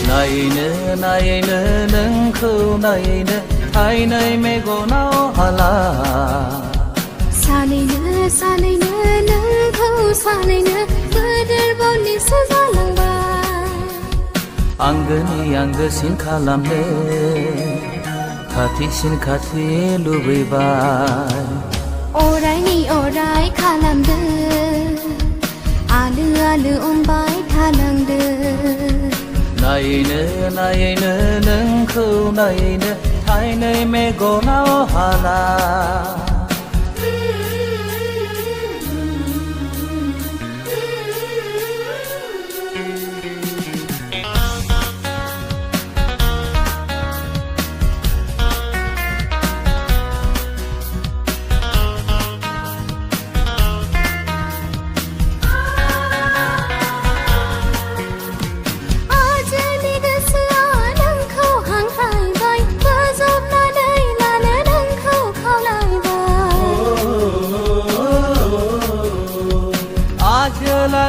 नायनो नायनो नोंखौ नायनो थायनै मेगनाव हाला सानैनो सानैनो नोंखौ सानैनो गोदोर बननिसो जालांबाय आंगोनि आंगोसिन खालामनो खाथिसिन खाथि लुबैबाय अरायनि अराय खालामदो आलो आलो अनबाय थालांदो नायनो नायनो नोंखौ नायनो थायनै मेगनाव हाला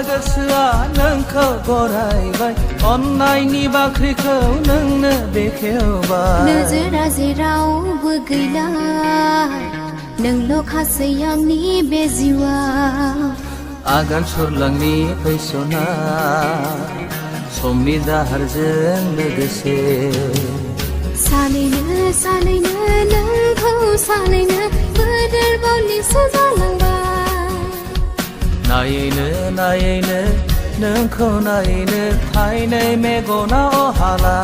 गोसोआ नोंखौ बरायबाय अननायनि बाख्रिखौ नोंनो बेखेवबाय नोजोरा जेरावबो गैला नोंल' खासै आंनि बे जिउआव आगान सुरलांनि फैसना समनि दाहारजों लोगोसे सानैनो सानैनो नोंखौ सानैनो गोदोर बननिसो जालांबाय नायनो नायनो नोंखौ नायनो थायनै मेगनाव हाला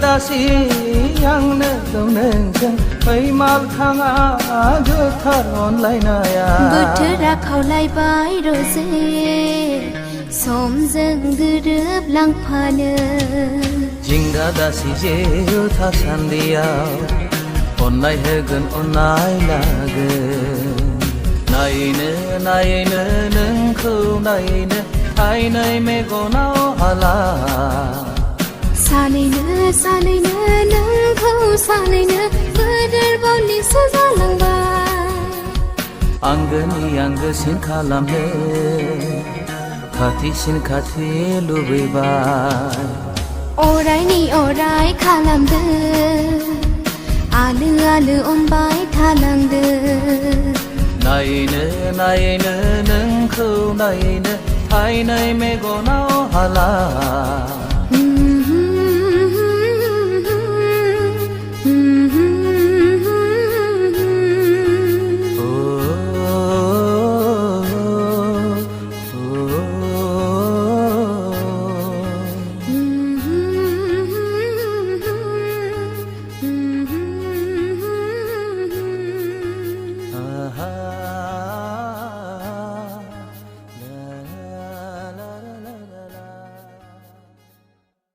दासि आंनो दं नोंजों फैमाल थाङा गोथार अनलायनाया बोथोरा खावलायबाय रजे समजों गोरोबलांफानो जिंगा दासि जेबो थासान्दियाव अननाय होगोन अननाय लागोन नायनो नायनो नोंखौ नायनो थायनै मेगनाव हाला सानैनो सानैनो नोंखौ सानैनो गोदोर बननिसो जालांबाय आंगोनि आंगोसिन खालामनो खाथिसिन खाथि लुबैबाय अरायनि अराय खालामदो आलो आलो अनबाय थालांदो नायनो नायनो नोंखौ नायनो थायनै मेगनाव हाला